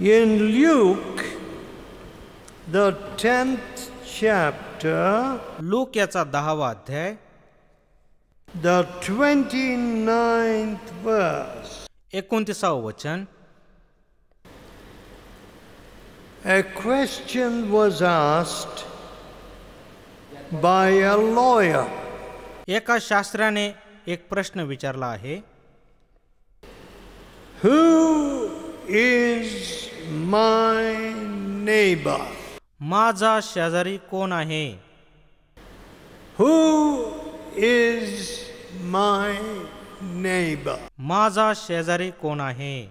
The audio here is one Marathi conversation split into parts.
In Luke, the 10th chapter, look याचा 10वा अध्याय, the 29th verse, 29व वचन. a question was asked by a lawyer. एका शास्त्राने एक प्रश्न विचारला आहे. Who is my neighbor? माझा शेजारी कोण आहे? Who is my neighbor? माझा शेजारी कोण आहे?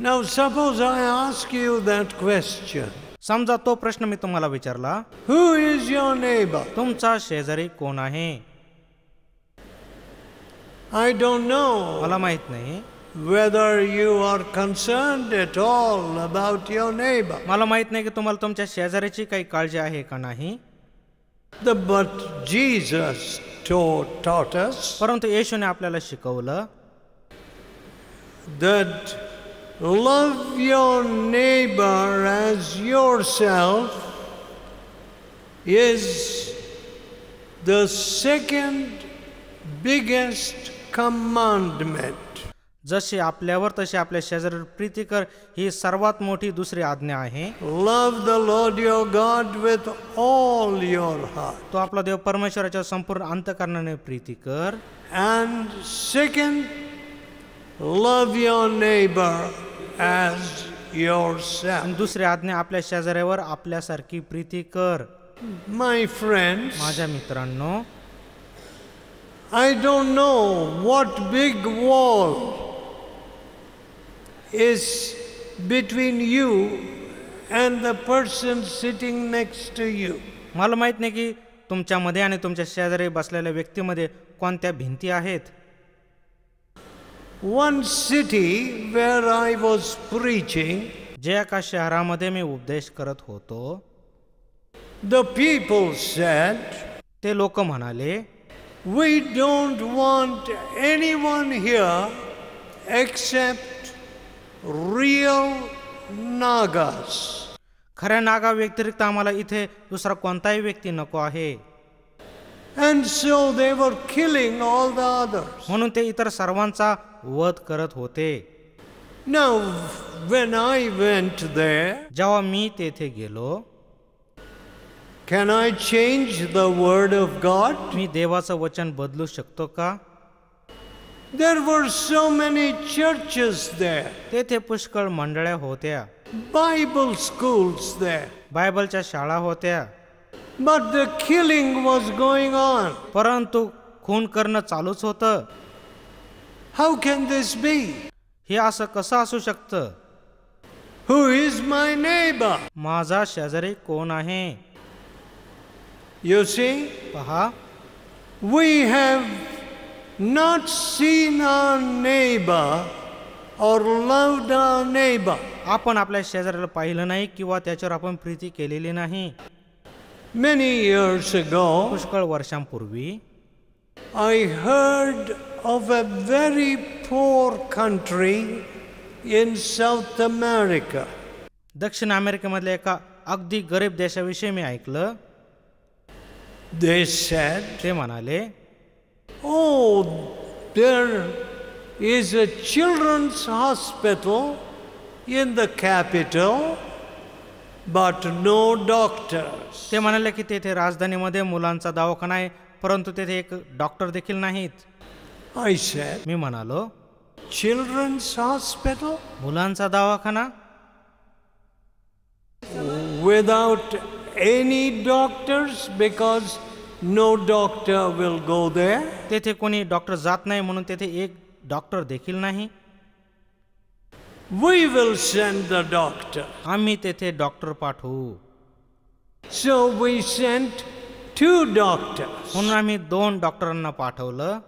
Now suppose I ask you that question. समजा तो प्रश्न मी तुम्हाला विचारला, Who is your neighbor? तुमचा शेजारी कोण आहे? I don't know मला माहित नाही. whether you are concerned at all about your neighbor. मला माहित नाही की तुम्हाला तुमच्या शेजाऱ्याची काही काळजी आहे का नाही. But Jesus taught us परंतु येशूने आपल्याला शिकवलं that love your neighbor as yourself is the second biggest commandment. जसे आपल्यावर तसे आपल्या शेजाऱ्यावर प्रीती कर ही सर्वात मोठी दुसरी आज्ञा आहे. Love the Lord your God with all your heart. तो आपला देव परमेश्वराच्या संपूर्ण अंतःकरणाने प्रीती कर. And second, love your neighbor as yourself. आणि दुसरी आज्ञा आपल्या शेजाऱ्यावर आपल्यासारखी प्रीती कर. My friends, माझ्या मित्रांनो, I don't know what big wall is between you and the person sitting next to you. मला माहित नाही की तुमच्यामध्ये आणि तुमच्या शेजारी बसलेल्या व्यक्तीमध्ये कोणत्या भिंती आहेत. One city where I was preaching, जे एका शहरामध्ये मी उपदेश करत होतो, the people said, ते लोक म्हणाले, we don't want anyone here except real Nagas. खऱ्या नागा व्यतिरिक्त आम्हाला इथे दुसरा कोणताही व्यक्ती नको आहे. And so they were killing all the others. म्हणून ते इतर सर्वांचा वध करत होते. Now, when I went there, जेव्हा मी तेथे गेलो, can I change the word of God? मी देवाचं वचन बदलू शकतो का? There were so many churches there, तेथे पुष्कळ मंडळ्या होत्या, Bible schools there, बायबलच्या शाळा होत्या, but the killing was going on. परंतु खून करणं चालूच होतं. How can this be? हे असं कसं असू शकतं? Who is my neighbor? माझा शेजारी कोण आहे? You see, पहा, we have not seen our neighbor or loved our neighbor. आपण आपल्या शेजाऱ्याला पाहिलं नाही किंवा त्याच्यावर आपण प्रीती केलेली नाही. Many years ago, पुष्कळ वर्षांपूर्वी I heard of a very poor country in South America. दक्षिण अमेरिकेमधल्या एका अगदी गरीब देशाविषयी मी ऐकलं. They said, ते म्हणाले, oh, there is a children's hospital in the capital, but no doctors. ते म्हणाले की तेथे राजधानीमध्ये मुलांचा दवाखाना आहे, परंतु तेथे एक डॉक्टर देखील नाहीत. I said, मी म्हणालो, children's hospital? मुलांचा दवाखाना Without any doctors, because no doctor will go there. तेथे कोणी डॉक्टर जात नाही म्हणून तेथे एक डॉक्टर देखील नाही. We will send the doctor. आम्ही तेथे डॉक्टर पाठवू. So we sent 2 doctors. म्हणून आम्ही 2 डॉक्टरांना पाठवलं.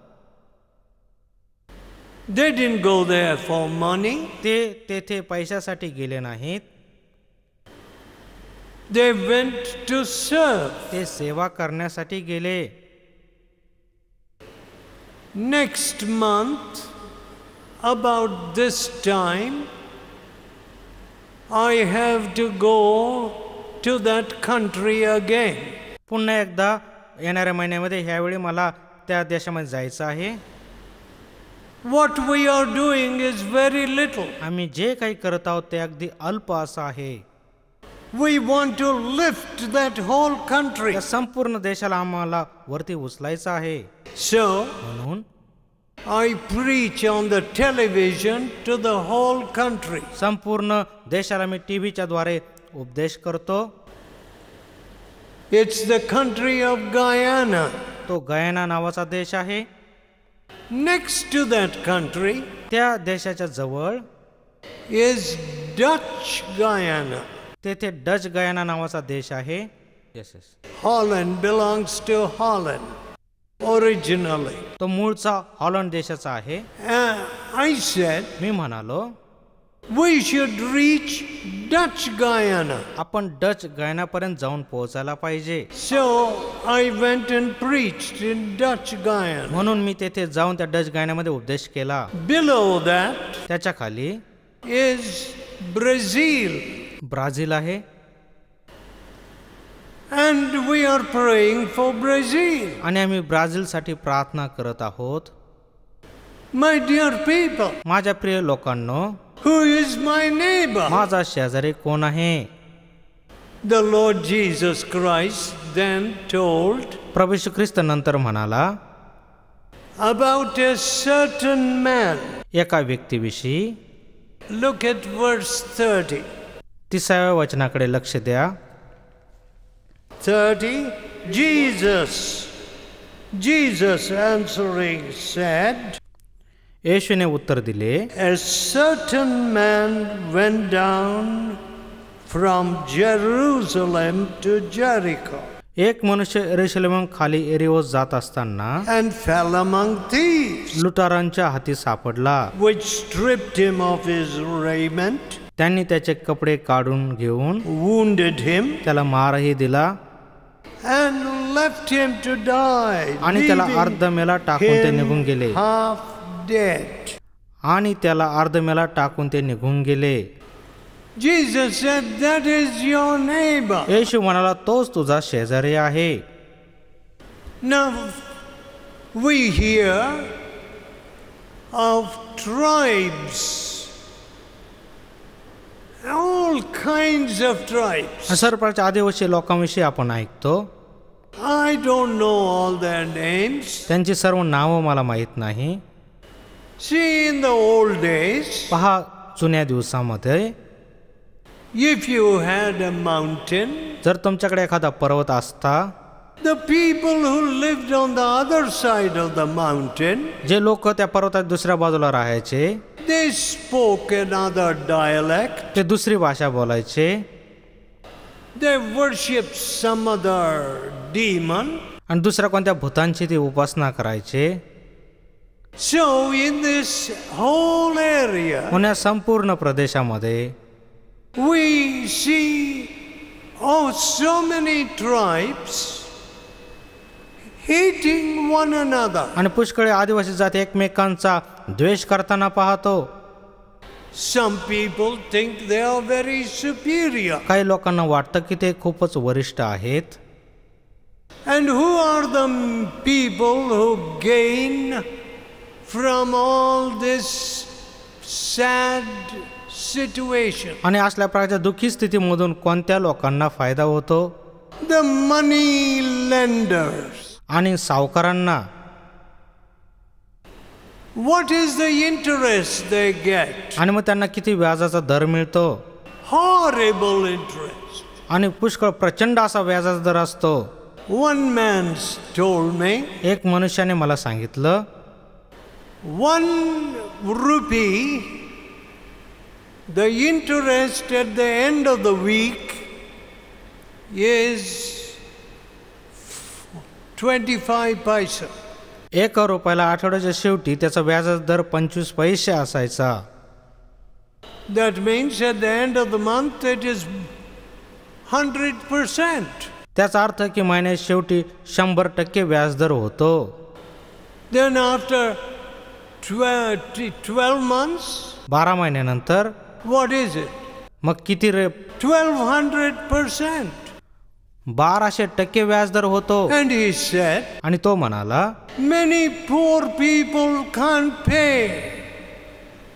They didn't go there for money. ते तेथे पैशासाठी गेले नाहीत. They went to serve. ते सेवा करण्यासाठी गेले. Next month, about this time, I have to go to that country again. पुन्हा एकदा येणाऱ्या महिन्यामध्ये ह्यावेळी मला त्या देशामध्ये जायचं आहे. What we are doing is very little. आम्ही जे काही करत आहोत ते अगदी अल्प असं आहे. We want to lift that whole country. या संपूर्ण देशाला आम्हाला वरती उचलायचं आहे. So म्हणून I preach on the television to the whole country. संपूर्ण देशाला मी टीव्हीच्या द्वारे उपदेश करतो. It's the country of Guyana. तो गयाना नावाचा देश आहे. Next to that country त्या देशाच्या जवळ is Dutch Guyana. तेथे डच गयाना नावाचा देश आहे. Yes yes. Holland belongs to Holland originally. तो मूळचा हॉलंड देशाचा आहे. I said मी म्हणालो we should reach Dutch Guyana. आपण डच गयानापर्यंत जाऊन पोहोचायला पाहिजे. So I went and preached in Dutch Guyana. म्हणून मी तेथे जाऊन त्या डच गयानामध्ये उपदेश केला. Below that त्याच्या खाली is Brazil. ब्राझील आहे. And we are praying for Brazil. आणि आम्ही ब्राझीलसाठी प्रार्थना करत आहोत. My dear people, माझ्या प्रिय लोकांनो, who is my neighbor? माझा शेजारी कोण आहे? The Lord Jesus Christ then told प्रभू येशू ख्रिस्त नंतर म्हणाला about a certain man. एका व्यक्तीविषयी. Look at verse 30. 30व्या वचनाकडे लक्ष द्या. 30. Jesus answering said, येशूने उत्तर दिले, a certain man went down from Jerusalem to Jericho एक मनुष्य यरूशलेम खाली एरिओस जात असताना and fell among thieves, लुटारांच्या हाती सापडला. which stripped him of his raiment, त्यांनी त्याचे कपडे काढून घेऊन wounded him, त्याला मारही दिला and left him to die, आणि त्याला leaving अर्धमेला टाकून ते निघून गेले. him half dead. आणि त्याला अर्धमेला टाकून ते निघून गेले. Jesus said, that is your neighbor. येशू म्हणाला, तोच तुझा शेजारी आहे. Now we hear of tribes, all kinds of tribes. सर्पाच्या आदिवासी लोकांविषयी आपण ऐकतो. I don't know all their names. त्यांची सर्व नावं मला माहीत नाही. See, in the old days, पहा, जुन्या दिवसामध्ये if you had a mountain, जर तुमच्याकडे एखादा पर्वत असता, the people who lived on the other side of the mountain, जे लोक त्या पर्वताच्या दुसऱ्या बाजूला राहायचे, they spoke another dialect. ते दुसरी भाषा बोलायचे. They worshipped some other demon. आणि दुसऱ्या कोणत्या भूतांची ते उपासना करायचे. So in this whole area, पुण्या संपूर्ण प्रदेशामध्ये we see so many tribes hating one another. आणि पुष्कळ आदिवासी जाती एकमेकांचा द्वेष करताना पाहतो. Some people think they are very superior. काही लोकांना वाटतं की ते खूपच वरिष्ठ आहेत. And who are the people who gain from all this sad situation? आणि असल्या प्रकारच्या दुःखी स्थितीमधून कोणत्या लोकांना फायदा होतो? The money lenders. आणि सावकारांना. What is the interest they get? आणि मग त्यांना किती व्याजाचा दर मिळतो? Horrible interest. आणि पुष्कळ प्रचंड असा व्याजाचा दर असतो. One man told me, एक मनुष्याने मला सांगितलं, 1 rupee, the interest at the end of the week is 25 paisa. 1 रुपयाला आठवड्याच्या शेवटी त्याचा व्याजाचा दर 25 पैसे असायचा. That means at the end of the month it is 100%. त्याचा अर्थ की महिन्यात शेवटी 100% व्याजदर होतो. Then after 12 months, 12 महिन्यानंतर what is it? मग किती रे? 1200%. 1200% व्याजदर होतो. And he said, आणि तो म्हणाला, many poor people can't pay,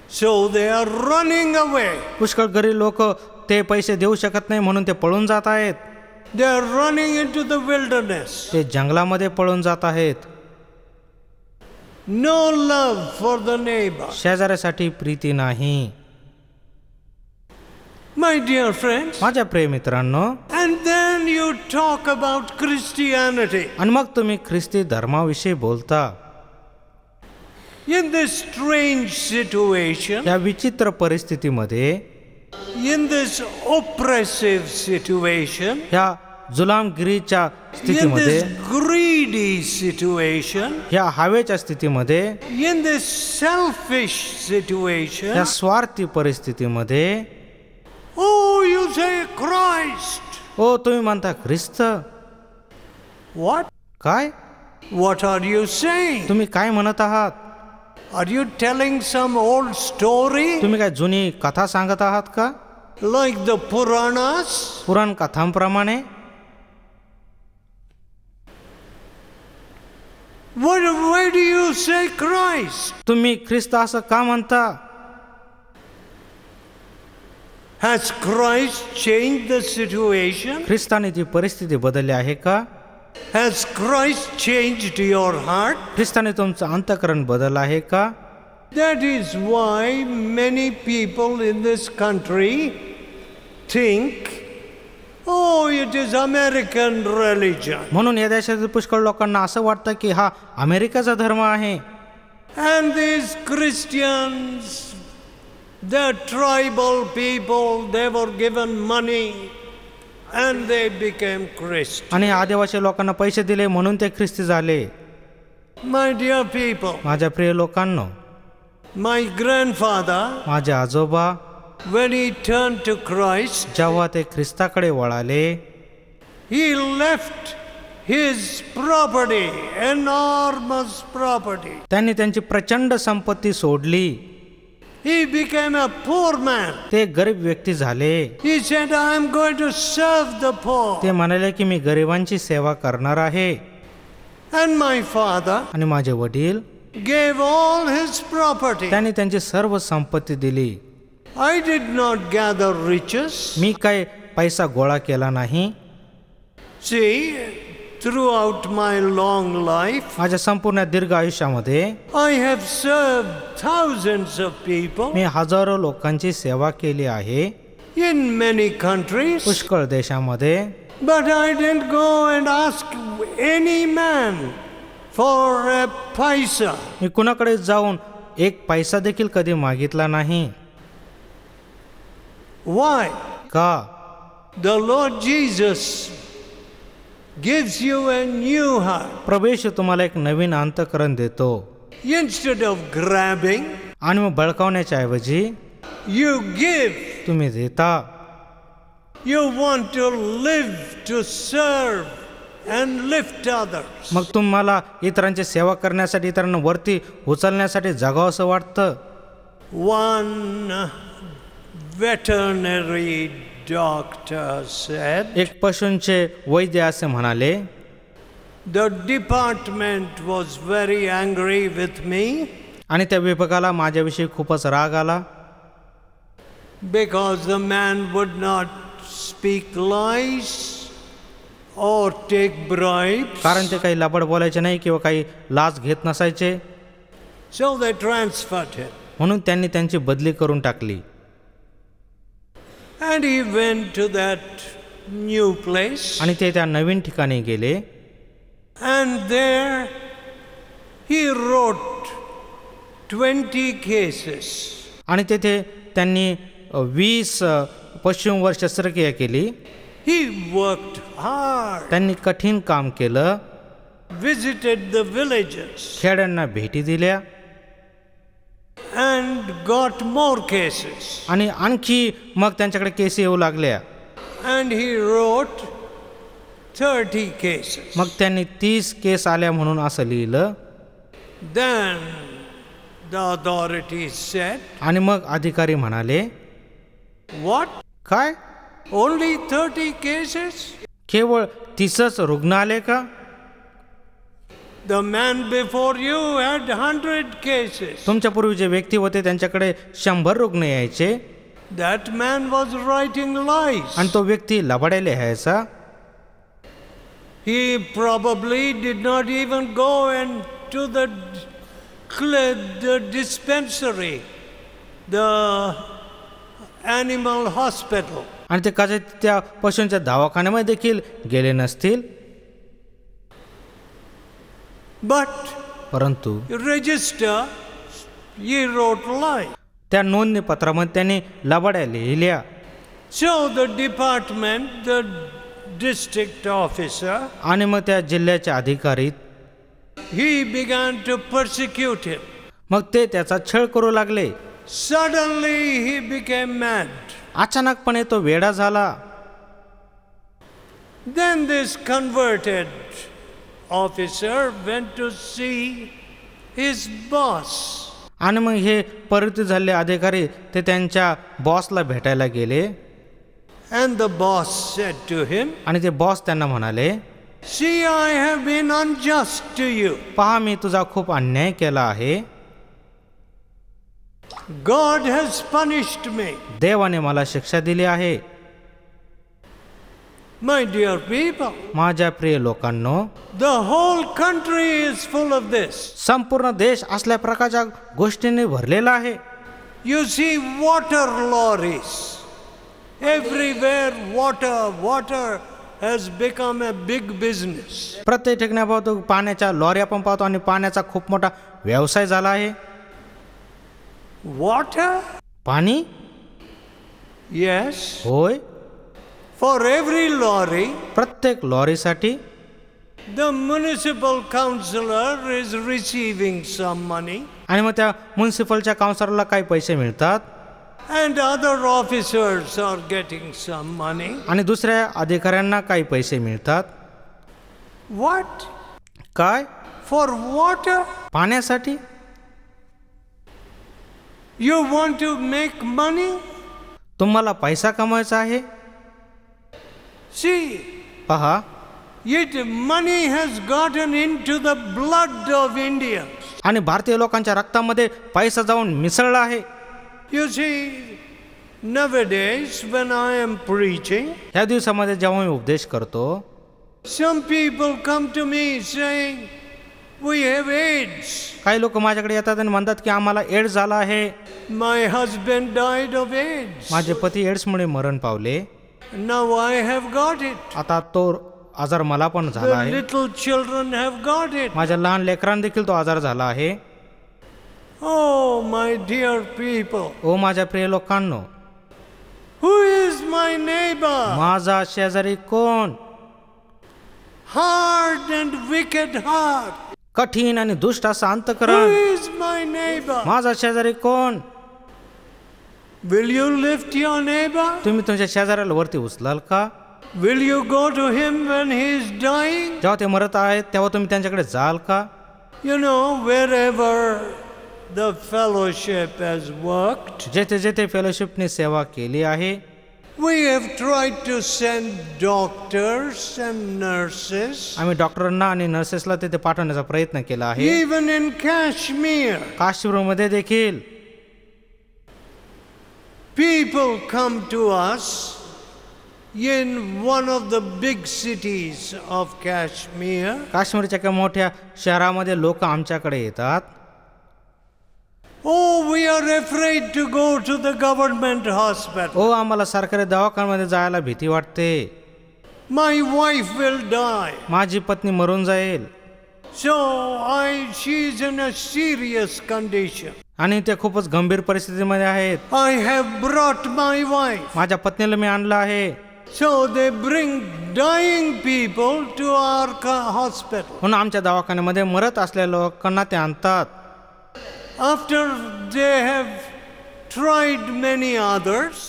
so they are running away. पुष्कळ गरीब लोक ते पैसे देऊ शकत नाही म्हणून ते पळून जात आहेत. They are running into the wilderness. ते जंगलामध्ये पळून जात आहेत. No love for the neighbor. शेजाऱ्यासाठी Preeti नाही. My dear friends, माझ्या प्रिय मित्रांनो, and then you talk about Christianity. आणि मग तुम्ही ख्रिस्ती धर्माविषयी बोलता. In this strange situation, या विचित्र परिस्थितीमध्ये, in this oppressive situation, ह्या जुलामगिरीच्या in स्थितीमध्ये, this greedy situation, ह्या हवेच्या स्थितीमध्ये, in this selfish situation, ह्या स्वार्थी परिस्थितीमध्ये, oh, you say Christ. ओ तुम्ही म्हणता ख्रिस्त. What? काय? What are you saying? तुम्ही काय म्हणत आहात? Are you telling some old story तुम्ही काय जुनी कथा सांगत आहात का? like the Puranas? पुराण कथांप्रमाणे? Why do you say Christ? तुम्ही ख्रिस्त असं का म्हणता? Has Christ changed the situation? ख्रिस्ताने ती परिस्थिती बदलली आहे का? Has Christ changed your heart? ख्रिस्ताने तुमचं अंतःकरण बदललं आहे का? That is why many people in this country think, oh, it is American religion. म्हणून या देशातील पुष्कळ लोकांना असं वाटतं की हा अमेरिकेचा धर्म आहे. And these Christians, the tribal people, they were given money and they became Christians. आणि आदिवासी लोकांना पैसे दिले म्हणून ते ख्रिस्ती झाले. My dear people, माझ्या प्रिय लोकांनो, my grandfather, माझे आजोबा when he turned to Christ, जेव्हा ते ख्रिस्ताकडे वळाले, he left his property, enormous property. त्यांनी त्यांची प्रचंड संपत्ती सोडली. He became a poor man. ते गरीब व्यक्ती झाले. He said, I am going to serve the poor. ते म्हणाले की मी गरिबांची सेवा करणार आहे. And my father आणि माझे वडील gave all his property. त्यांनी त्यांची सर्व संपत्ती दिली. I did not gather riches. मी काय पैसा गोळा केला नाही. See, throughout my long life, माझ्या संपूर्ण दीर्घ आयुष्यामध्ये I have served thousands of people मी हजारो लोकांची सेवा केली आहे in many countries. पुष्कळ देशामध्ये. But I didn't go and ask any man for a paisa. मी कुणाकडे जाऊन एक पैसा देखील कधी मागितला नाही. Why? का? The Lord Jesus gives you a new heart. प्रभू येशू तुम्हाला एक नवीन अंतःकरण देतो. Instead of grabbing, आणि मग बळकावण्याच्या ऐवजी you give. तुम्ही देता. You want to live to serve and lift others. मग तुम्हाला इतरांची सेवा करण्यासाठी, इतरांना वरती उचलण्यासाठी जगावं असं वाटतं. One veterinary doctor said, एक पशूंचे वैद्य असे म्हणाले, the department was very angry with me आणि त्या विभागाला माझ्याविषयी खूपच राग आला. because the man would not speak lies or take bribes. कारण ते काही लबाड बोलायचे नाही किंवा काही लाच घेत नसायचे. So they transferred him. म्हणून त्यांनी त्यांची बदली करून टाकली. And he went to that new place. आणि ते त्या नवीन ठिकाणी गेले. And there he wrote 20 cases. आणि तेथे त्यांनी 20 पशूंवर शस्त्रक्रिया केली. He worked hard, त्यांनी कठीण काम केलं. visited the villages, खेड्यांना भेटी दिल्या and got more cases. आणि आणखी मग त्यांच्याकडे केस येऊ लागल्या. And he wrote 30 cases. मग त्यांनी 30 केस आल्या म्हणून असं लिहिलं. Then the authorities said, आणि मग अधिकारी म्हणाले, what? काय Only 30 cases? केवळ 30च रुग्ण आले का? The man before you had 100 cases. तुमच्या पूर्वी जे व्यक्ती होते त्यांच्याकडे 100 रुग्ण यायचे. That man was writing lies. आणि तो व्यक्ती लबाड्या लिहायचा. He probably did not even go into the dispensary, the animal hospital. आणि ते कदाचित त्या पशूंच्या दवाखान्यामध्ये देखील गेले नसतील. But परंतु register, he wrote lie. त्या नोंदणी पत्रामध्ये त्यांनी लबाड्या लिहिल्या. So the department, the district officer, आणि मग त्या जिल्ह्याचे अधिकारी he began to persecute him. मग ते त्याचा छळ करू लागले. Suddenly he became mad. अचानकपणे तो वेडा झाला. Then this converted officer went to see his boss. आणि मग हे परिवर्तित झालेले अधिकारी ते त्यांच्या बॉसला भेटायला गेले. And the boss said to him, आणि ते बॉस त्यांना म्हणाले, See, I have been unjust to you. पहा मी तुझा खूप अन्याय केला आहे. God has punished me. देवाने मला शिक्षा दिली आहे. My dear people, माझ्या प्रिय लोकांनो, the whole country is full of this. संपूर्ण देश असल्या प्रकारच्या गोष्टींनी भरलेला आहे. You see water lorries. Everywhere water has become a big business. प्रत्येक ठिकाणी पाहतो पाण्याच्या लॉरी आपण पाहतो आणि पाण्याचा खूप मोठा व्यवसाय झाला आहे. Water? पाणी? Yes. होय. For every lorry, प्रत्येक लॉरीसाठी the municipal councillor is receiving some money. आणि मग त्या म्युनिसिपलच्या काउन्सिलरला काही पैसे मिळतात. And other officers are getting some money. आणि दुसऱ्या अधिकाऱ्यांना काही पैसे मिळतात. What? काय? For water? पाण्यासाठी? You want to make money? तुम्हाला पैसा कमवायचा आहे. See, पहा, yet money has gotten into the blood of Indians. आणि भारतीय लोकांच्या रक्तामध्ये पैसा जाऊन मिसळला आहे. You see, nowadays when I am preaching, ह्या दिवसामध्ये जेव्हा मी उपदेश करतो, some people come to me saying, we have AIDS. काही लोक माझ्याकडे येतात आणि म्हणतात की आम्हाला एड्स झाला आहे. My husband died of AIDS. माझे पती एड्समुळे मरण पावले. Now I have got it. आता तो आजार मला पण झाला The आहे. little children have got it. माझ्या लहान लेकरांना देखील तो आजार झाला आहे. Oh, my dear people. ओ माझ्या प्रिय लोकांनो, Who is my neighbor? माझा शेजारी कोण? Hard and wicked heart. कठीण आणि दुष्ट असा Who अंतःकरण. is my neighbor? माझा शेजारी कोण? Will you lift your neighbor? तुम्ही तुमच्या शेजाऱ्याला वरती उचलाल का? Will you go to him when he is dying? जेव्हा ते मरत आहेत तेव्हा तुम्ही त्यांच्याकडे जाल का? You know, wherever the fellowship has worked, जेथे जेथे फेलोशिपने सेवा केली आहे, we have tried to send doctors and nurses. आम्ही डॉक्टरांना आणि नर्सेसला तिथे पाठवण्याचा प्रयत्न केला आहे. Even in Kashmir, काश्मीरमध्ये देखील people come to us in one of the big cities of Kashmir. काश्मीरच्या एका मोठ्या शहरामध्ये लोक आमच्याकडे येतात. Oh, we are afraid to go to the government hospital. ओ आम्हाला सरकारी दवाखान्यामध्ये जायला भीती वाटते. My wife will die. माझी पत्नी मरून जाईल. So she is in a serious condition. आणि ते खूपच गंभीर परिस्थितीमध्ये आहेत. I have brought my wife. माझ्या पत्नीला मी आणलं आहे. So they bring dying people to our hospital. म्हणून आमच्या दवाखान्यामध्ये मरत असलेल्या लोकांना ते आणतात. After they have tried many others,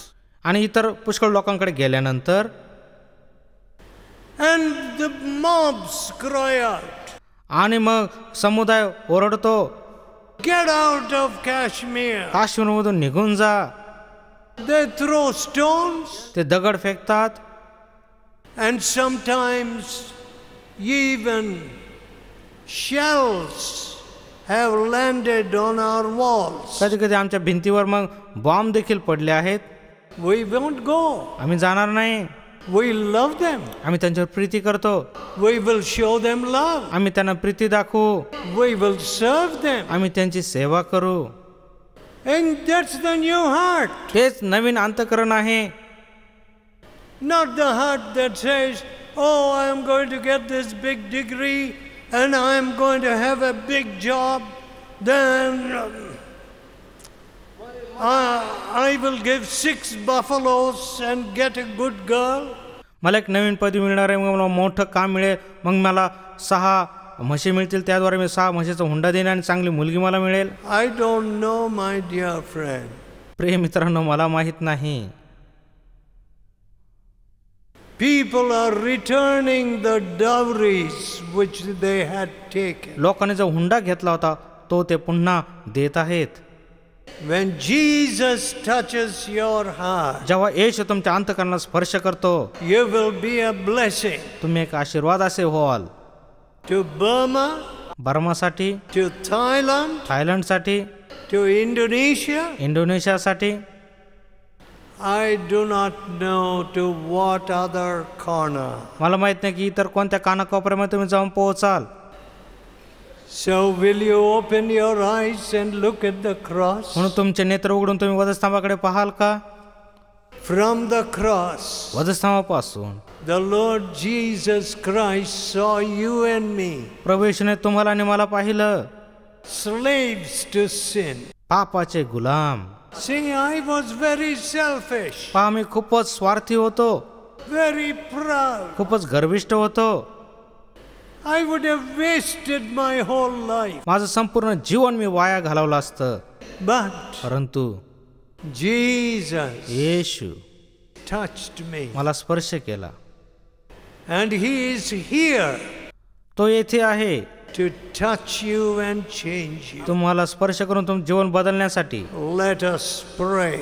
आणि इतर पुष्कळ लोकांकडे गेल्यानंतर and the mobs cry out, आणि मग समुदाय ओरडतो, get out of Kashmir. काश्मीरमधून निघून जा. They throw stones, ते दगड फेकतात, and sometimes even shells have landed on our walls. कधी कधी आमच्या भिंतीवर मग बॉम्ब देखील पडले आहेत. We won't go. आम्ही जाणार नाही. We love them. आम्ही त्यांच्यावर प्रीती करतो. We will show them love. आम्ही त्यांना प्रीती दाखवू. We will serve them. आम्ही त्यांची सेवा करू. And that's the new heart. तेच नवीन अंतःकरण आहे. Not the heart that says, oh, I am going to get this big degree and I am going to have a big job. Then I will give 6 buffaloes and get a good girl. मला एक नवीन पदवी मिळणार आहे, मग मला मोठं काम मिळेल, मग मला 6 म्हशी मिळतील, त्याद्वारे मी 6 म्हशीचा हुंडा देईन आणि चांगली मुलगी मला मिळेल. I don't know, my dear friend. प्रिय मित्रांनो, मला माहित नाही. People are returning the dowries which they had taken. लोकांनी जो हुंडा घेतला होता तो ते पुन्हा देत आहेत. When Jesus touches your heart, जेव्हा येशू तुमच्या अंतःकरणाला स्पर्श करतो, you will be a blessing तुम्ही एक आशीर्वाद असे व्हाल. to Burma, बर्मासाठी, to Thailand, थायलंडसाठी, to Indonesia. इंडोनेशियासाठी, I do not know to what other corner. मला माहित नाही की इतर कोणत्या कानाकोपऱ्यामध्ये तुम्ही जाऊन पोहोचाल. So will you open your eyes and look at the cross? म्हणून तुमचे नेत्र उघडून तुम्ही वधस्तंभाकडे पाहाल का? From the cross, वधस्तंभापासून the Lord Jesus Christ saw you and me, प्रभू येशूने तुम्हाला आणि मला पाहिलं, slaves to sin. पापाचे Ghulam. See, I was very selfish, पहा, मी खूपच स्वार्थी होतो, very proud. खूपच गर्विष्ठ होतो. I would have wasted my whole life. माझं संपूर्ण जीवन मी वाया घालवलं असतं. But परंतु Jesus येशू touched me. मला स्पर्श केला. And He is here तो येथे आहे to touch you and change you. तुम्हाला स्पर्श करून तुमचं जीवन बदलण्यासाठी. Let us pray.